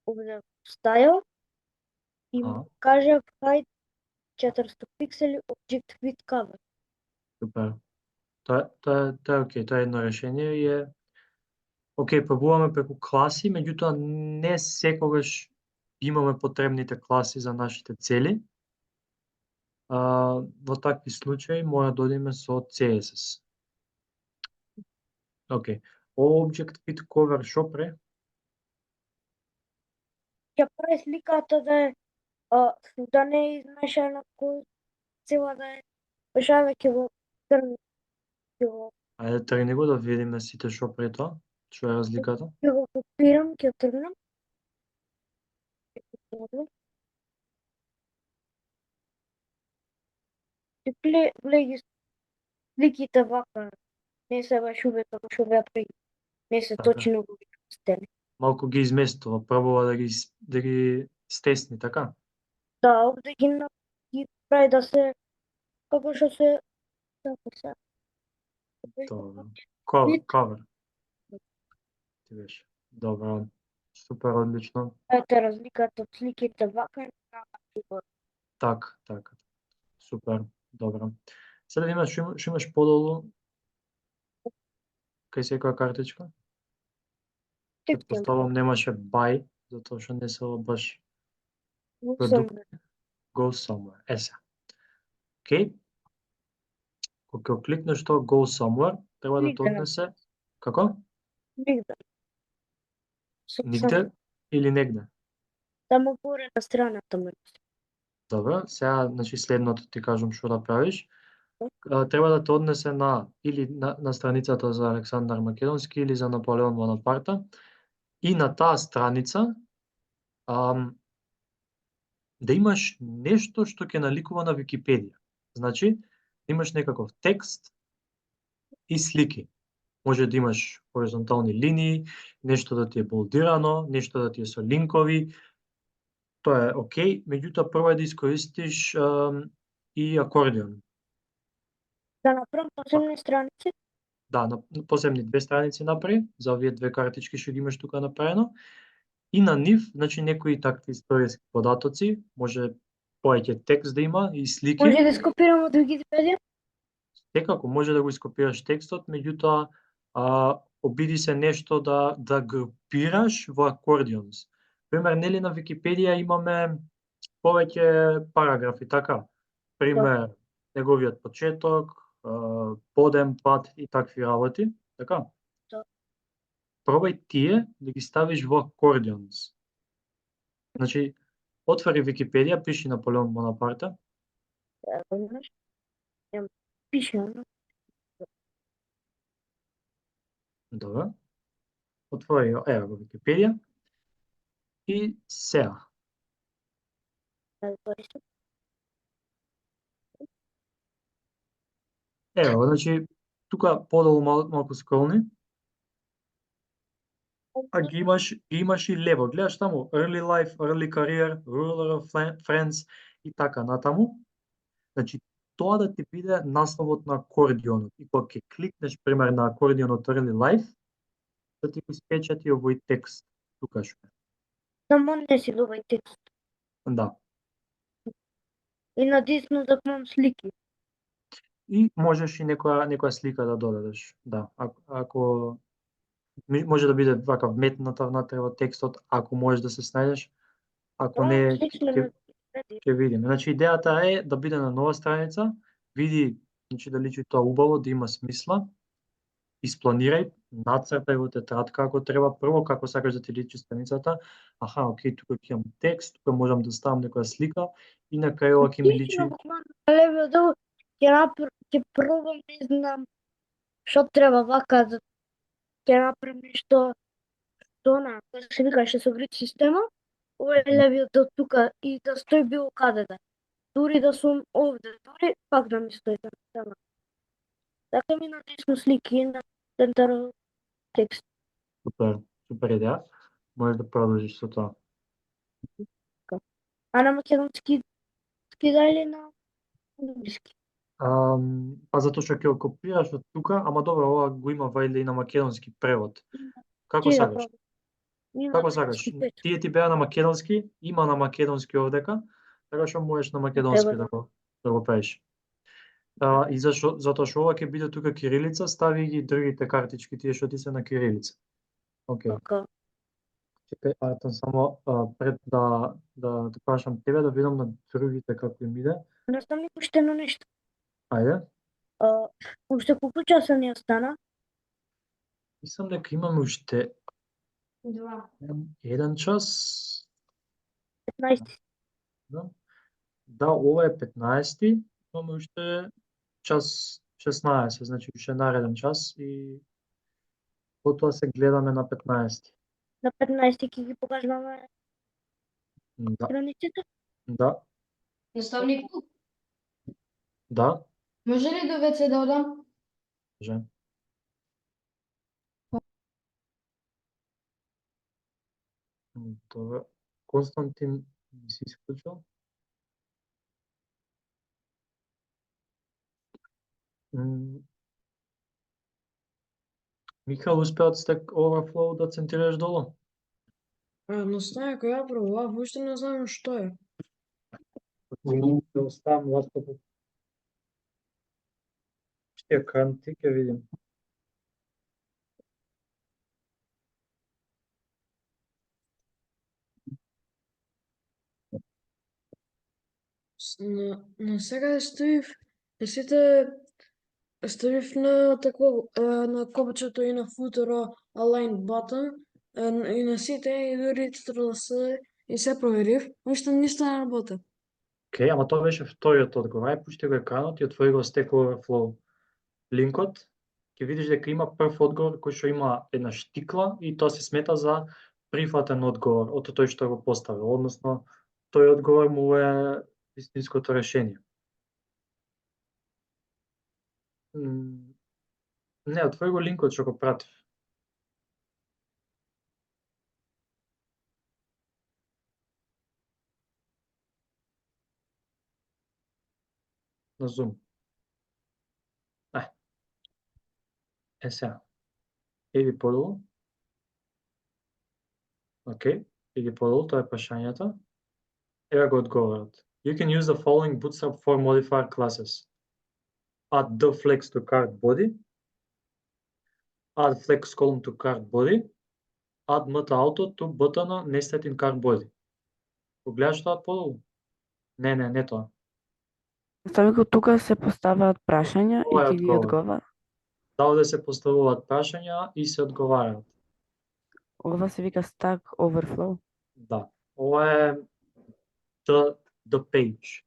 овде стајал и А, му кажав hide 400 пиксели object with cover. супер. Тоа е окей, тоа е едно решение и е окей, пробуваме преку класи, меѓутоа не секогаш имаме потребните класи за нашите цели. Во такви случаи мора да одиме со CSS. Окей. Object with cover што пре? Ќе прави сликата да не е измешана цела да е бешава ќе го тргне, ќе го Ајде тргни го да видиме сите што пре тоа. Што е разликата? ќе го копирам, ќе тргнам. И глеги сликите вака, не се баш увек како што беа преди. Не се Така. точно го стени. Малку ги изместува, пробува да ги стесни, така? Да, овде ги прави да се како што се така се. Добро. Вид. Cover. Ти беше. Добро. Супер, одлично. Ете разликата од сликите вака и на Така. Супер, добро. Сега да имаш, што имаш подолу кај секоја картичка? Предпоставам немаше by, затоа што не се баш продукт. Go somewhere. Сега. Окей. Кога кликнеш тоа go somewhere, треба да те Нигде не. однесе како? Нигде. Нигде или негде? Само горе на страната ме. Добро, сега значи следното ти кажам што да правиш. Треба да те однесе или на страницата за Александар Македонски или за Наполеон Бонапарта и на таа страница да имаш нешто што ќе наликува на Википедија. Значи, имаш некаков текст и слики. Може да имаш хоризонтални линии, нешто да ти е болдирано, нешто да ти е со линкови. Тоа е окей, меѓутоа прво е да искористиш и акордеон. Да направам посебни страници. Да, на посебни 2 страници направи, за овие 2 картички што ги имаш тука направено. И на нив, значи некои такви историски податоци, може повеќе текст да има и слики. Може да скопирам од Википедија? Секако може да го ископираш текстот, меѓутоа обиди се нешто да групираш во акордеонс. Пример, нели на Википедија имаме повеќе параграфи, така? Пример, неговиот почеток, подем, пат и такви работи, така? Да. Пробај тие да ги ставиш во акордеонс. Значи, отвори Википедија, пиши Наполеон Бонапарте. Ево, знаеш? Пише, Добро. Отвори, ево го Википедија. И сега. да го користам. Ево, значи, тука подолу малку скролни, а ги имаш и лево. Гледаш таму, early life, early career, ruler of friends и така натаму. Значи, тоа да ти биде насловот на акордеонот. И кога ќе кликнеш, пример, на акордеонот early life, да ти го испечати овој текст тука што е. Само не си добај текст. Да. И надесно да имам слики. И можеш и некоја слика да додадеш. Да, ако може да биде вака вметната внатре во текстот, ако можеш да се снајдеш. Ако Да, не, слично ќе на Википедија. ќе видиме. Значи идејата е да биде на нова страница, види, значи да личи тоа убаво, да има смисла. Испланирај, нацртај во тетрадка ако треба прво како сакаш да ти личи страницата. Аха, окей, тука ќе имам текст, тука можам да ставам некоја слика и на крајова ќе ми личи. Левиот дел ќе пробам, не знам што треба вака да ќе направам нешто што како се викаше со грид система. Ова е левиот дел тука и да стои било каде да. Дури да сум овде, дури пак да ми стои таму. Така ми на десно слики и на центарот текст. Супер, супер идеја. Можеш да продолжиш со тоа. А на македонски скида или на англиски? Па затоа што ќе го копираш од тука, ама добро, ова го има вајде и на македонски превод. Како Ти да сакаш? пробам. Има Како на сакаш? англиски пет. Тие ти беа на македонски, има на македонски овдека, така што можеш на македонски Треба да го правиш. И затоа што ова ќе биде тука кирилица, стави ги другите картички тие што ти се на кирилица. Окей. Така. Чекај, само пред да те прашам тебе да видам на другите како им иде. Не знам ни уште едно нешто. Ајде. Уште колку часа ни остана? Мислам дека имаме уште 2. 1 час. 15. Да, ова е 15, имаме уште час 16, значи уште нареден час и потоа се гледаме на 15. На 15 ќе ги покажуваме Да, страниците. да, Наставнику, да, може ли до ВЦ да одам? може. Добро. Константин ми се исклучил. Михаил, успеа од Stack Overflow да центрираш долу? Но стаја која пробав, уште не знам што е. Да оставам лаптопот. Ще екран ти ќе видим. На сега ставив сите ставив на тако на копчето и на футеро align button и на сите и дури CTRL-C и се проверив, уште ништо не работи. Океј, ама тоа беше вториот одговор. Ај пушти го екранот и отвори го Stack Overflow линкот. Ќе видиш дека има прв одговор кој што има една штикла и тоа се смета за прифатен одговор од тој што го поставил, односно тој одговор му е вистинското решение. Не, отвори го линкот што го пратив. на Zoom. Сега. Иди подолу. Океј, иди подолу, тоа е прашањето. Ева го одговорот. You can use the following Bootstrap 4 modifier classes. Add the flex to card body. Add flex column to card body. Add meta auto to button nested in card body. Погледаш тоа подолу? Не тоа. Стави го тука се поставаат прашања и Ова е ти ги одговор. одговара. Да, овде се поставуваат прашања и се одговараат. Ова се вика Stack Overflow. Да. Ова е the page.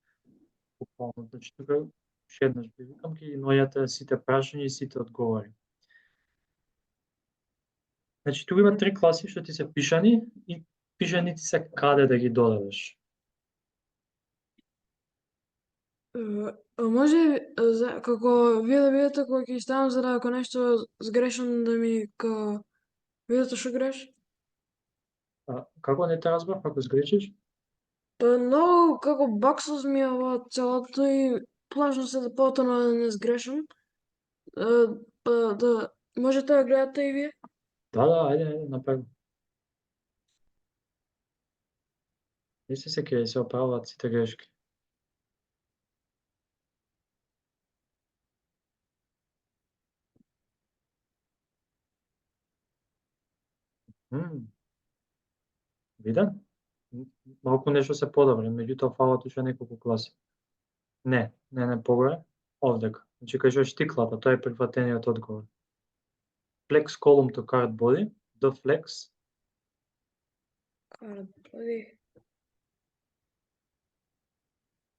Буквално, значи тука уште еднаш би викам ќе ги наоѓате сите прашања и сите одговори. Значи тука има три класи што ти се пишани и пишани ти се каде да ги додадеш. Може како вие да видите кога ќе ставам за да ако нешто сгрешам да ми видите што греш? Како не те разбрав ако сгрешиш? Многу како баксос ми е ова целото и плажно се да потоа да не сгрешам. Да можете да гледате и вие? Да, ајде, направи. Не се сеќавај, се оправуваат сите грешки. Виде? Малку нешто се подобри, меѓутоа фалат уште неколку класи. Не, погоре, овдека. Значи кај што е штиклата, тоа е прифатениот одговор. Flex column to card body, the flex,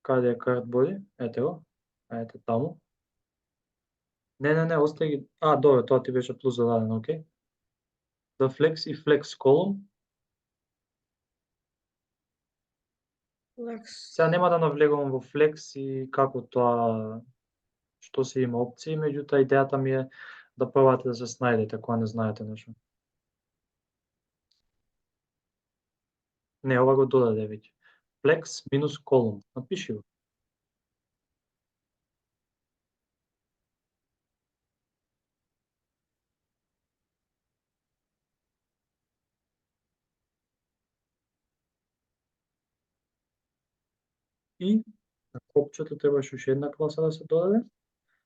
каде е card body? Ете го, ете таму. Не, остај ги. Добро, тоа ти беше плюс зададено, окей. The flex и flex column. Сега нема да навлегувам во flex и како тоа, што се има опции, меѓутоа идејата ми е да пробате да се снајдете кога не знаете нешто. Не, ова го додаде веќе. Flex минус column. Напиши го. И на копчето требаше уште една класа да се додаде.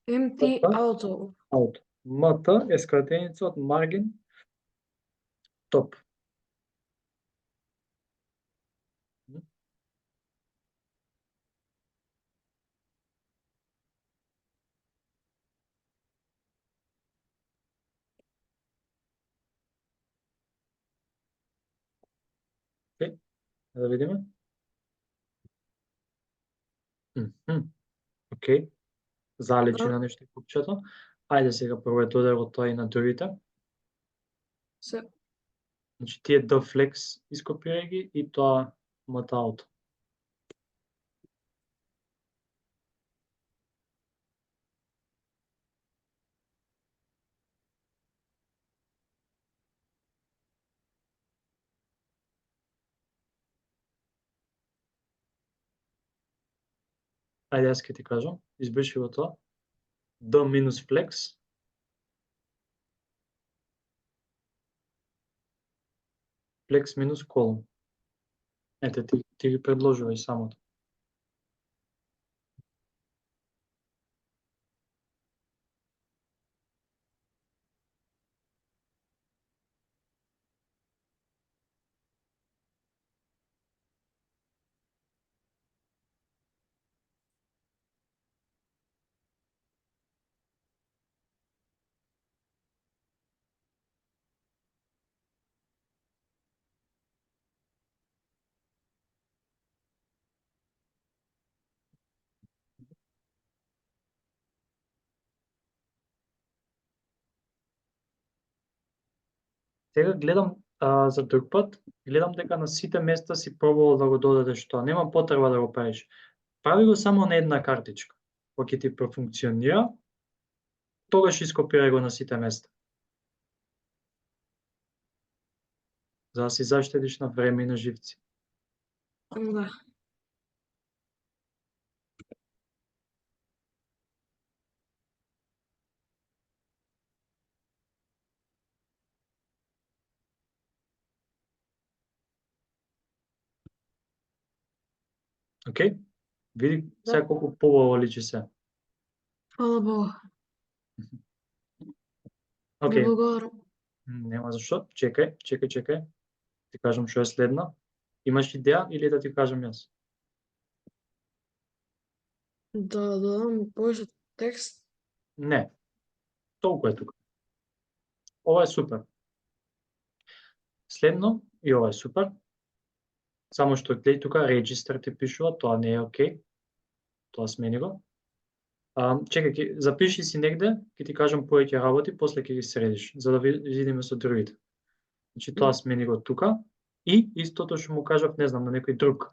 Empty auto. Auto. MT е скратеница од margin top. Океј, да видиме. Океј, заличи на нешто копчето. Ајде сега прво додај го тоа и на другите. Се. Значи тие the flex ископирај ги и тоа MT auto. Ајде јас ќе ти кажам, избриши го тоа. The минус flex. Flex минус column. Ете, ти ги предложувај самото. Сега гледам за друг пат, гледам дека на сите места си пробувал да го додадеш тоа. Нема потреба да го правиш. Прави го само на една картичка. Кога ќе ти профункционира, тогаш ископирај го на сите места. За да си заштедиш на време и на живци. Да. Океј? Види Да. сега колку побаво личи се. Фала Богу. Да Океј, благодарам. нема зашто. Чекај. Ти кажам што е следна. Имаш идеја или да ти кажам јас? Да додам повеќе текст. Не. Толку е тука. Ова е супер. Следно, и ова е супер. Само што гледај тука register ти пишува, тоа не е окей. Тоа смени го. Чекај, запиши си негде, ќе ти кажам повеќе работи, после ќе ги средиш, за да видиме со другите. Значи тоа Да. смени го тука. И истото што му кажав, не знам, на некој друг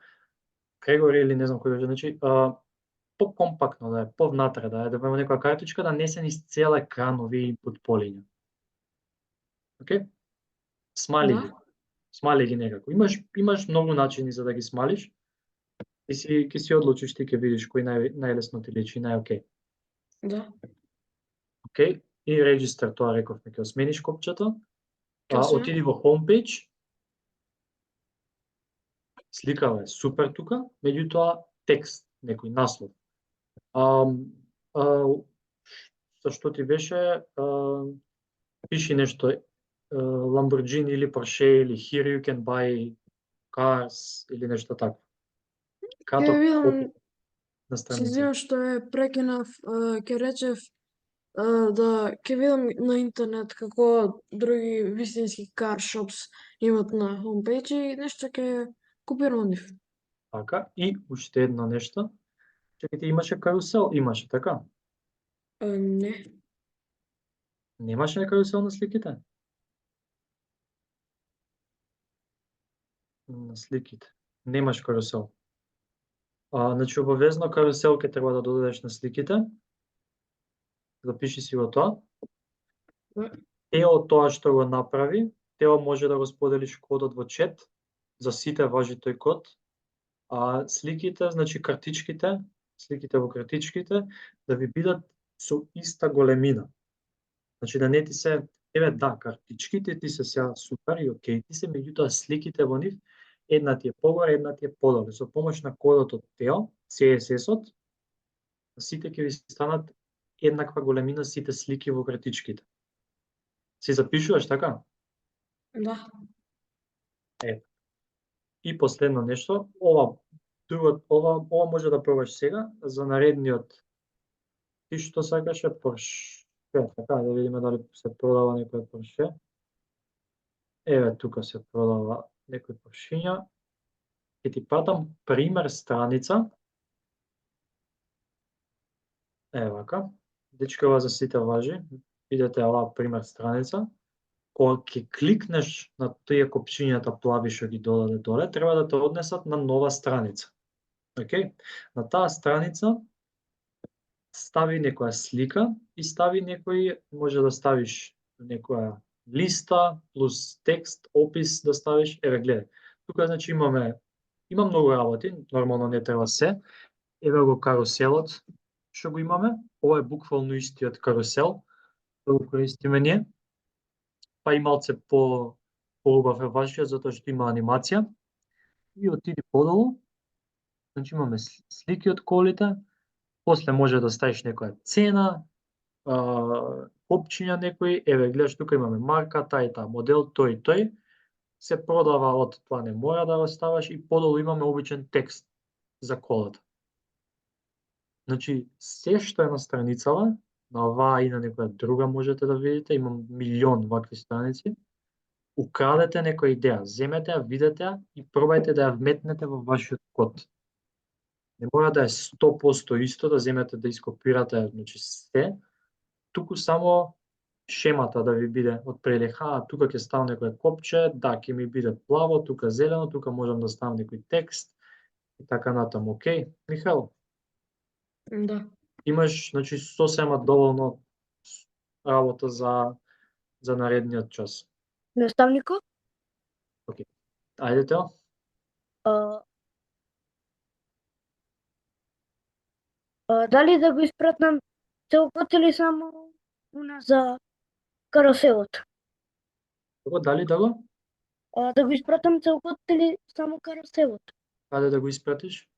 Грегори или не знам кој беше, значи по-компактно да е, повнатре да е, да има некоја картичка да не се низ цел екран овие input полиња. Океј? Смали Да. ги. Смали ги некако. Имаш многу начини за да ги смалиш. И ќе си одлучиш, ти ќе видиш кој најлесно ти личи, најокей. Да. Океј? И register, тоа рековме, ќе смениш копчето. Ќе се. Отиди во homepage. Сликава е супер тука, меѓутоа текст, некој наслов. За што ти беше, пиши нешто Lamborghini или Porsche или here you can buy cars или нешто такво. Краток Ќе видам, опис на се страница. извинам што е прекинав, ќе речев да ќе видам на интернет како други вистински car shops имат на homepage и нешто ќе купирам од нив. Така, и уште едно нешто. Чекајте, имаше карусел, имаше, така? Не. Немаше карусел на сликите? На сликите. Немаш карусел. Значи, обавезно карусел ќе треба да додадеш на сликите. Запиши си го тоа. Да. Тео тоа што го направи, Тео може да го споделиш кодот во чет, за сите важи тој код. А сликите, значи картичките, сликите во картичките, да ви бидат со иста големина. Значи да не ти се, да, картичките ти се сега супер и окей ти се, меѓутоа сликите во нив, една ти е погоре, една ти е подоле. Со помош на кодот од Тео, CSS-от, сите ќе ви станат еднаква големина сите слики во картичките. Си запишуваш, така? Да. И последно нешто, ова може да пробаш сега, за наредниот, ти што сакаше Порше, така, да видиме дали се продава некој Порше. Еве, тука се продава некој Поршиња. Ќе ти пратам пример страница. Еве вака. Дечкава за сите важи. Видете оваа пример страница. Кога ќе кликнеш на тие копчињата плави што ги додаде доле, треба да те однесат на нова страница. Океј? На таа страница стави некоја слика и стави некој, може да ставиш некоја листа плюс текст, опис да ставиш. Еве гледај. Тука значи има многу работи, нормално не треба се. Еве го каруселот што го имаме. Ова е буквално истиот карусел што го користиме ние. Па и малце поубав е вашиот, затоа што има анимација. И отиди подолу. Значи имаме слики од колите. После може да ставиш некоја цена, копчиња некои. Еве гледаш, тука имаме марка, тај модел, тој и тој. Се продава од тоа, не мора да го ставаш, и подолу имаме обичен текст за колата. Значи, се што е на страницава, на оваа и на некоја друга можете да видите, имам милион вакви страници. Украдете некоја идеја, земете ја, видете ја и пробајте да ја вметнете во вашиот код. Не мора да е 100% исто, да земете да ископирате, значи се, туку само шемата да ви биде од прелеха, тука ќе ставам некој копче, да, ќе ми биде плаво, тука зелено, тука можам да ставам некој текст и така натаму. Океј, Михаил? Да. Имаш, значи, сосема доволно работа за наредниот час. Наставнико, Ајде, Тео. дали да го испратам целокот или само за каруселот? Како, дали да го? Да го испратам целокот или само каруселот? Каде да го испратиш?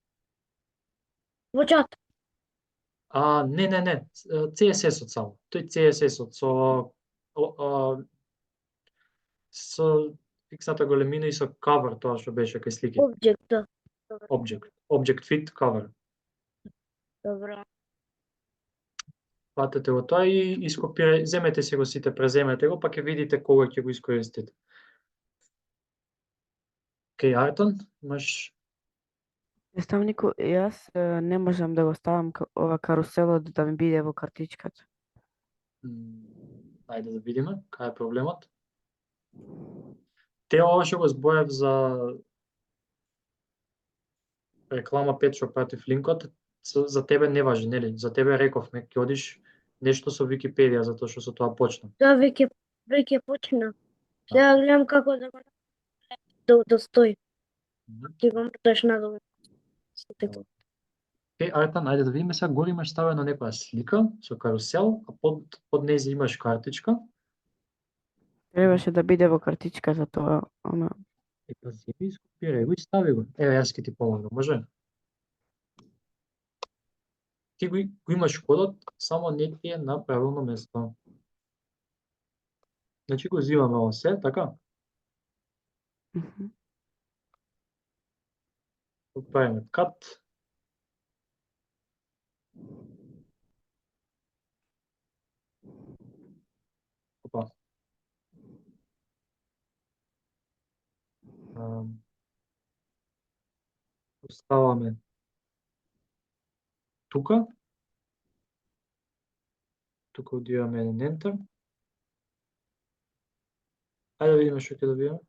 Во чат. Не. CSS-от само. Тој CSS-от со фиксната големина и со cover, тоа што беше кај слики. Објект, да. Добро, Object fit cover. добро. Патете го тоа и ископирај, земете си го сите, преземете го, па ќе видите кога ќе го искористите. Океј, Артон, имаш Наставнику, јас не можам да го ставам ова каруселот да ми биде во картичката. ајде да видиме, кај е проблемот. Те ова што го зборев за реклама 5 што против линкот, за тебе не важи, нели? За тебе рековме, ќе одиш нешто со Википедија, затоа што со тоа почна. Да, веќе почна. Сега гледам како да го да стои. Ќе го мрташ надолу. Океј, Артан, ајде да видиме сега, горе имаш ставено некоја слика со карусел, а под нејзе имаш картичка. Требаше да биде во картичката тоа, она. И па земи, скопирај го и стави го. Еве, јас ќе ти помогнам, може? Ти го имаш кодот, само не ти е на правилно место. Значи го зимаме ова се, така? Мгм. Го правиме кат. Опа. Оставаме тука. Тука одиваме еден ентер. Ајде да видиме што ќе добиеме.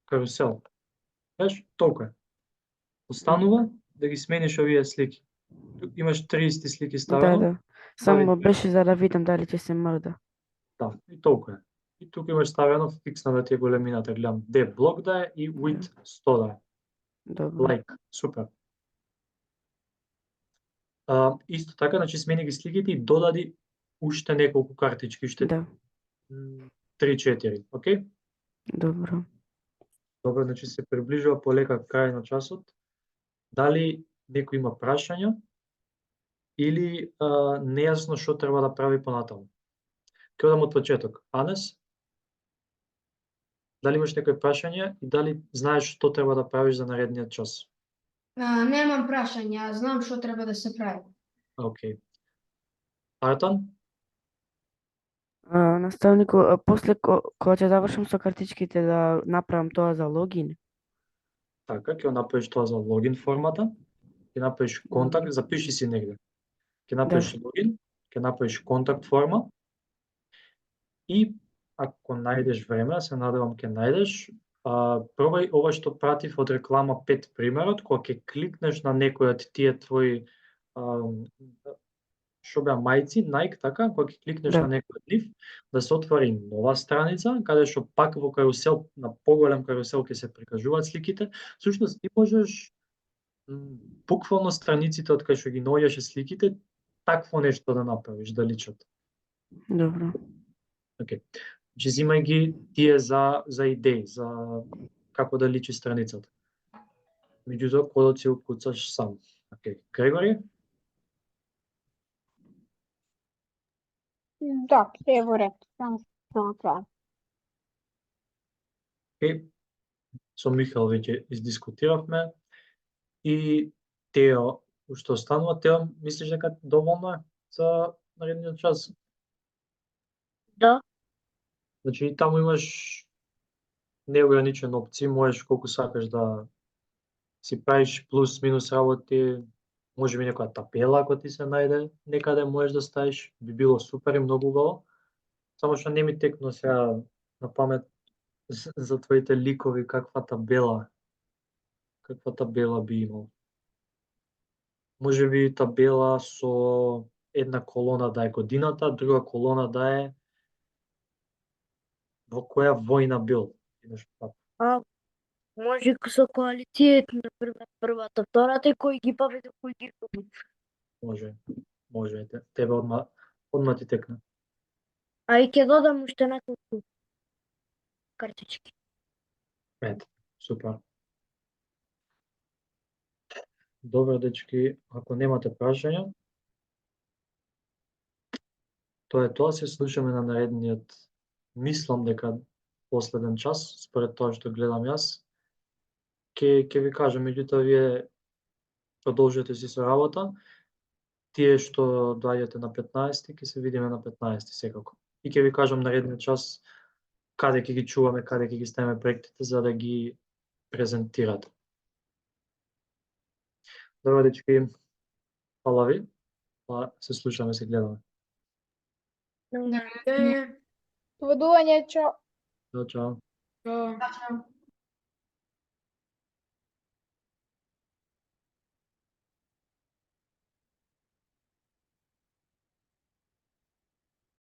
Карусел. Знаеш, толку е. Останува да ги смениш овие слики. Тук имаш 30 слики Да, ставено. да. Само Дали- беше за да видам дали ќе се мрда. Да, и толку е. И тука имаш ставено фиксна да ти е големината. Гледам, D блок да е и width 100 да е. Добро. Лайк, супер. Исто така, значи смени ги сликите и додади уште неколку картички, уште Да, 3-4, окей? добро. Добро, значи се приближува полека крај на часот. Дали некој има прашања или нејасно што треба да прави понатаму? Ќе одам од почеток. Анес, дали имаш некои прашања и дали знаеш што треба да правиш за наредниот час? Немам прашања, знам што треба да се прави. Океј. Артан? Наставнику, после кога ќе завршам со картичките да направам тоа за логин. Така, ќе направиш тоа за логин формата, ќе направиш контакт, запиши си негде. Ќе направиш логин, ќе направиш контакт форма и ако најдеш време, се надевам ќе најдеш, пробај ова што пратив од реклама 5 примерот, кога ќе кликнеш на некој од тие твои што беа мајци, Nike, така, кога ќе кликнеш Да. на некој од нив, да се отвори нова страница, каде што пак во карусел, на поголем карусел ќе се прикажуваат сликите. Всушност ти можеш буквално страниците од кај што ги наоѓаш сликите, такво нешто да направиш, да личат. Добро. Океј. Значи земај ги тие за идеи, за како да личи страницата. Меѓутоа кодот си го куцаш сам. Океј. Грегори? Да, се е во ред. Само што направам. Океј. Со Михаел веќе издискутиравме и Тео, уште останува, Тео, мислиш дека доволно е за наредниот час? Да. Значи таму имаш неограничени опции, можеш колку сакаш да си правиш плюс минус работи, може би некоја табела ако ти се најде, некаде можеш да ставиш, би било супер и многу убаво. Само што не ми текно сега на памет за твоите ликови каква табела би имал. Може би табела со една колона да е годината, друга колона да е во која војна бил. Може со коалицијата, например, првата, втората и кој ги победи, кој ги губи. Може. Тебе одма ти текна. А и ќе додам уште неколку картички. Ете, Супер. Добро, дечки, ако немате прашања, тоа е тоа. Се слушаме на наредниот, мислам дека последен час, според тоа што гледам јас. Ќе ви кажам, меѓутоа вие продолжете си со работа. Тие што доаѓате на 15, ќе се видиме на 15 секако. И ќе ви кажам наредниот час каде ќе ги чуваме, каде ќе ги ставиме проектите за да ги презентирате. Добро, дечки, фала ви, па се слушаме, се гледаме. Е, Довидување, чао. Чао, чао. чао. Чао.